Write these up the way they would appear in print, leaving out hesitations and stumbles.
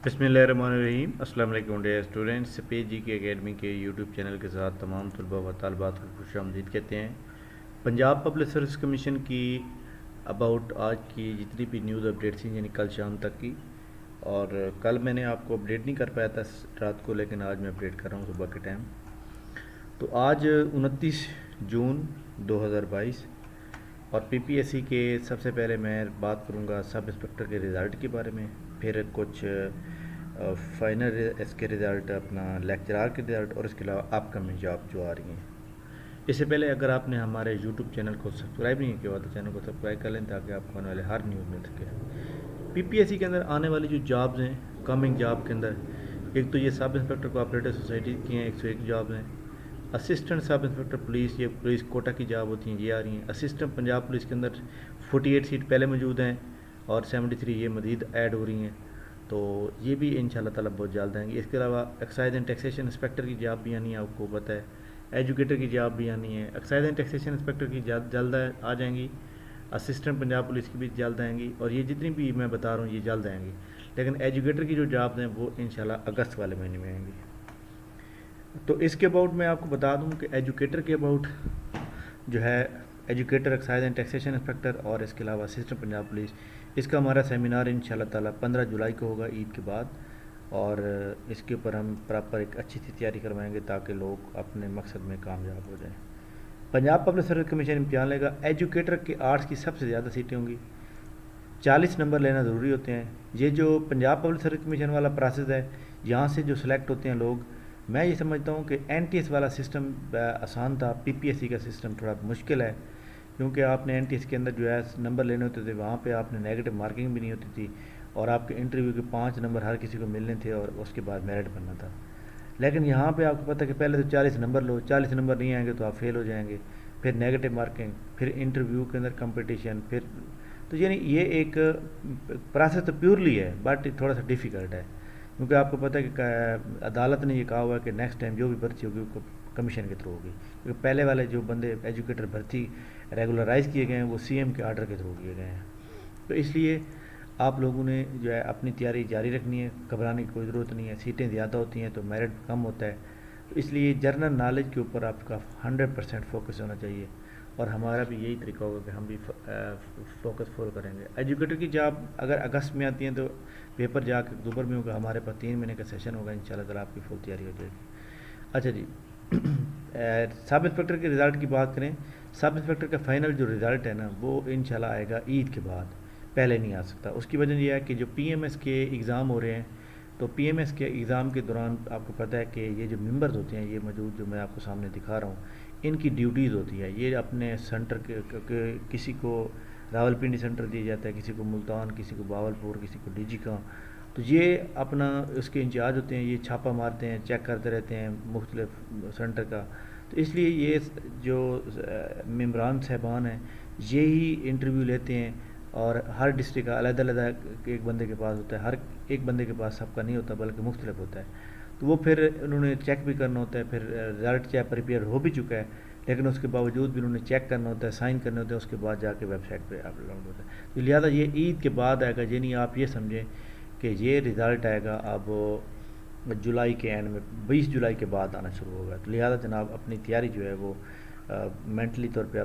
बिस्मिल्लाहिर्रहमानिर्रहीम। अस्सलाम वालेकुम डियर स्टूडेंट्स। स्पेस जी के एकेडमी के यूट्यूब चैनल के साथ तमाम तलबा व तालिबात को खुशामदीद कहते हैं। पंजाब पब्लिक सर्विस कमीशन की अबाउट आज की जितनी भी न्यूज़ अपडेट्स थी, यानी कल शाम तक की, और कल मैंने आपको अपडेट नहीं कर पाया था रात को, लेकिन आज मैं अपडेट कर रहा हूँ सुबह के टाइम। तो आज 29 जून 2022, और पीपीएससी के सबसे पहले मैं बात करूंगा सब इंस्पेक्टर के रिज़ल्ट के बारे में, फिर कुछ फाइनल इसके रिज़ल्ट, अपना लेक्चरार के रिज़ल्ट, और इसके अलावा अपकमिंग जॉब जो आ रही हैं। इससे पहले अगर आपने हमारे यूट्यूब चैनल को सब्सक्राइब नहीं किया हुआ तो चैनल को सब्सक्राइब कर लें ताकि आपको आने वाले हर न्यूज़ मिल सके। पीपीएससी के अंदर आने वाली जो जॉब्स हैं कमिंग जॉब के अंदर, एक तो ये सब इंस्पेक्टर कोऑपरेटिव सोसाइटी की हैं, 101 जॉब्स हैं। असिस्टेंट सब इंस्पेक्टर पुलिस, ये पुलिस कोटा की जॉब होती हैं, ये आ रही हैं। असिस्टेंट पंजाब पुलिस के अंदर 48 सीट पहले मौजूद हैं और 73 ये मज़ीद ऐड हो रही हैं, तो ये भी इंशाल्लाह ताला बहुत जल्द आएंगी। इसके अलावा एक्साइज एंड टैक्सेशन इंस्पेक्टर की जॉब भी आनी है, आपको पता है। एजुकेटर की जॉब भी आनी है। एक्साइज एंड टैक्सेशन इंस्पेक्टर की जल्द आ जाएंगी। असिस्टेंट पंजाब पुलिस की भी जल्द आएंगी, और ये जितनी भी मैं बता रहा हूँ ये जल्द आएंगी। लेकिन एजुकेटर की जो जॉब हैं वो इंशाल्लाह अगस्त वाले महीने में आएंगी। तो इसके अबाउट मैं आपको बता दूं कि एजुकेटर के अबाउट जो है, educator, excise and taxation inspector और इसके अलावा असिस्टेंट पंजाब पुलिस, इसका हमारा सेमिनार इंशाल्लाह ताला 15 जुलाई को होगा, ईद के बाद। और इसके ऊपर हम प्रॉपर एक अच्छी सी तैयारी करवाएंगे ताकि लोग अपने मकसद में कामयाब हो जाएं। पंजाब पब्लिक सर्विस कमीशन इम्तिहान लेगा। एजुकेटर के आर्ट्स की सबसे ज़्यादा सीटें होंगी, 40 नंबर लेना ज़रूरी होते हैं। ये जो पंजाब पब्लिक सर्विस कमीशन वाला प्रोसेस है, यहाँ से जो सिलेक्ट होते हैं लोग, मैं ये समझता हूँ कि एनटीएस वाला सिस्टम आसान था, पीपीएससी का सिस्टम थोड़ा मुश्किल है, क्योंकि आपने एनटीएस के अंदर जो है नंबर लेने होते थे, वहाँ पे आपने नेगेटिव मार्किंग भी नहीं होती थी, और आपके इंटरव्यू के 5 नंबर हर किसी को मिलने थे, और उसके बाद मेरिट बनना था। लेकिन यहाँ पे आपको पता है कि पहले तो 40 नंबर लो, 40 नंबर नहीं आएंगे तो आप फेल हो जाएंगे, फिर नेगेटिव मार्किंग, फिर इंटरव्यू के अंदर कंपटीशन, फिर तो यानी ये एक प्रोसेस तो प्योरली है, बट थोड़ा सा डिफ़िकल्ट है, क्योंकि आपको पता है कि अदालत ने ये कहा हुआ है कि नेक्स्ट टाइम जो भी भर्ती होगी वो कमीशन के थ्रू होगी, क्योंकि पहले वाले जो बंदे एजुकेटर भर्ती रेगुलराइज किए गए हैं वो सीएम के आर्डर के थ्रू किए गए हैं। तो इसलिए आप लोगों ने जो है अपनी तैयारी जारी रखनी है, घबराने की कोई ज़रूरत नहीं है। सीटें ज़्यादा होती हैं तो मेरिट कम होता है, तो इसलिए जनरल नॉलेज के ऊपर आपका 100% फोकस होना चाहिए, और हमारा भी यही तरीका होगा कि हम भी फोकस फुल करेंगे। एजुकेटर की जॉब अगर अगस्त में आती हैं तो पेपर जाकर अक्टूबर में होगा, हमारे पास 3 महीने का सेशन होगा, इंशाल्लाह ताला आपकी फुल तैयारी हो जाएगी। अच्छा जी, सब इंस्पेक्टर के रिज़ल्ट की बात करें। सब इंस्पेक्टर का फाइनल जो रिज़ल्ट है ना, वो इंशाल्लाह आएगा ईद के बाद, पहले नहीं आ सकता। उसकी वजह यह है कि जो पीएमएस के एग्ज़ाम हो रहे हैं, तो पीएमएस के एग्ज़ाम के दौरान आपको पता है कि ये जो मेंबर्स होते हैं, ये मौजूद जो मैं आपको सामने दिखा रहा हूँ, इनकी ड्यूटीज़ होती है। ये अपने सेंटर के किसी को रावलपिंडी सेंटर दिया जाता है, किसी को मुल्तान, किसी को बावलपुर, किसी को डीजीका, तो ये अपना उसके इंचार्ज होते हैं, ये छापा मारते हैं, चेक करते रहते हैं मुख्तलिफ सेंटर का। तो इसलिए ये जो मेम्बरान साहबान हैं यही इंटरव्यू लेते हैं, और हर डिस्ट्रिक्ट का अलग-अलग एक बंदे के पास होता है, हर एक बंदे के पास सबका नहीं होता बल्कि मुख्तलिफ होता है। तो वो फिर उन्होंने चेक भी करना होता है, फिर रिज़ल्ट चाहे प्रिपेयर हो भी चुका है लेकिन उसके बावजूद भी उन्होंने चेक करना होता है, साइन करने होते हैं, उसके बाद जाके वेबसाइट पे अपलोड होता है। तो लिहाजा ये ईद के बाद आएगा, ये नहीं आप ये समझें कि ये रिज़ल्ट आएगा अब जुलाई के एंड में, 20 जुलाई के बाद आना शुरू होगा। तो लिहाजा जनाब अपनी तैयारी जो है वो मेंटली तौर पे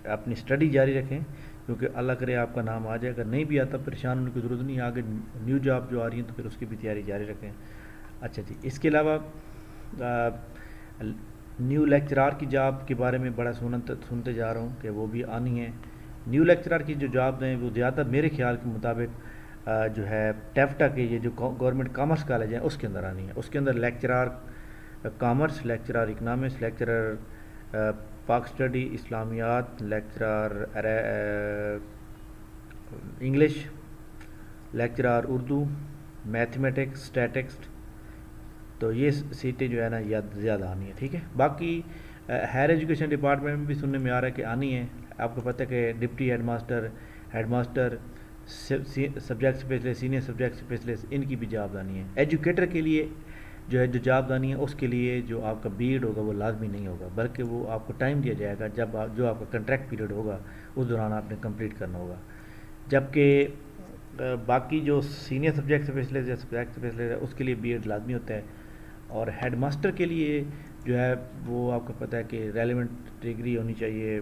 अपनी स्टडी जारी रखें, क्योंकि अल्लाह करे आपका नाम आ जाए। अगर नहीं भी आता परेशान होने की ज़रूरत नहीं, आगे न्यू जॉब जो आ रही है तो फिर उसकी भी तैयारी जारी रखें। अच्छा जी, इसके अलावा न्यू लेक्चरार की जॉब के बारे में बड़ा सुनते जा रहा हूँ कि वो भी आनी है। न्यू लेक्चरार की जो जॉब हैं वो ज़्यादा मेरे ख्याल के मुताबिक जो है टेफ्टा के ये जो गवर्नमेंट कॉमर्स कॉलेज हैं उसके अंदर आनी है। उसके अंदर lecturer commerce, lecturer economics, lecturer Pak study, इस्लामियात, lecturer English, lecturer Urdu, mathematics, statics, तो ये सीटें जो है ना ज़्यादा आनी है। ठीक है, बाकी हायर एजुकेशन डिपार्टमेंट में भी सुनने में आ रहा है कि आनी है। आपको पता है कि deputy headmaster, headmaster, subject specialist, senior subject specialist, इनकी भी जॉब आनी है। एजुकेटर के लिए जो है जो जॉब आनी है उसके लिए जो आपका बीएड होगा वो लाजमी नहीं होगा, बल्कि वो आपको टाइम दिया जाएगा, जब जो आपका कंट्रैक्ट पीरियड होगा उस दौरान आपने कंप्लीट करना होगा। जबकि باقی جو سینئر سبجیکٹ اسپیشلسٹ یا سبجیکٹ اسپیشلسٹ ہے اس کے لیے بی ایڈ لازمی ہوتا ہے، اور ہیڈ ماسٹر کے لیے جو ہے وہ آپ کو پتہ ہے کہ ریلیونٹ ڈگری ہونی چاہیے،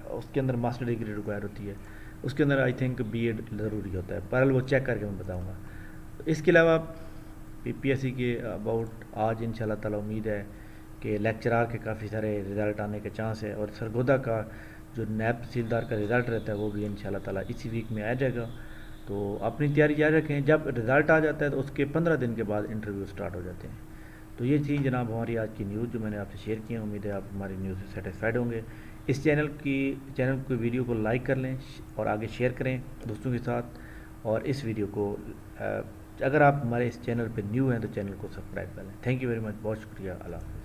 اس کے اندر ماسٹر ڈگری ریکوائر ہوتی ہے، اس کے اندر آئی تھنک بی ایڈ ضروری ہوتا ہے، بہرحال وہ چیک کر کے میں بتاؤں گا۔ اس کے علاوہ پی ایس سی کے اباؤٹ آج ان شاء اللہ تعالیٰ امید ہے کہ لیکچرار کے کافی سارے رزلٹ آنے کے چانس ہے، اور سرگودا کا جو نیب تحصیلدار کا رزلٹ رہتا ہے وہ بھی ان شاء اللہ تعالیٰ اسی ویک میں آ جائے گا۔ تو اپنی تیاری جاری رکھیں، جب رزلٹ آ جاتا ہے تو اس کے 15 دن کے بعد انٹرویو سٹارٹ ہو جاتے ہیں۔ تو یہ تھی جناب ہماری آج کی نیوز جو میں نے آپ سے شیئر کی ہے، امید ہے آپ ہماری نیوز سے سیٹسفائیڈ ہوں گے۔ اس چینل کی ویڈیو کو لائک کر لیں اور آگے شیئر کریں دوستوں کے ساتھ، اور اس ویڈیو کو اگر آپ ہمارے اس چینل پہ نیو ہیں تو چینل کو سبسکرائب کر لیں۔ تھینک یو ویری مچ، بہت شکریہ، اللہ حافظ۔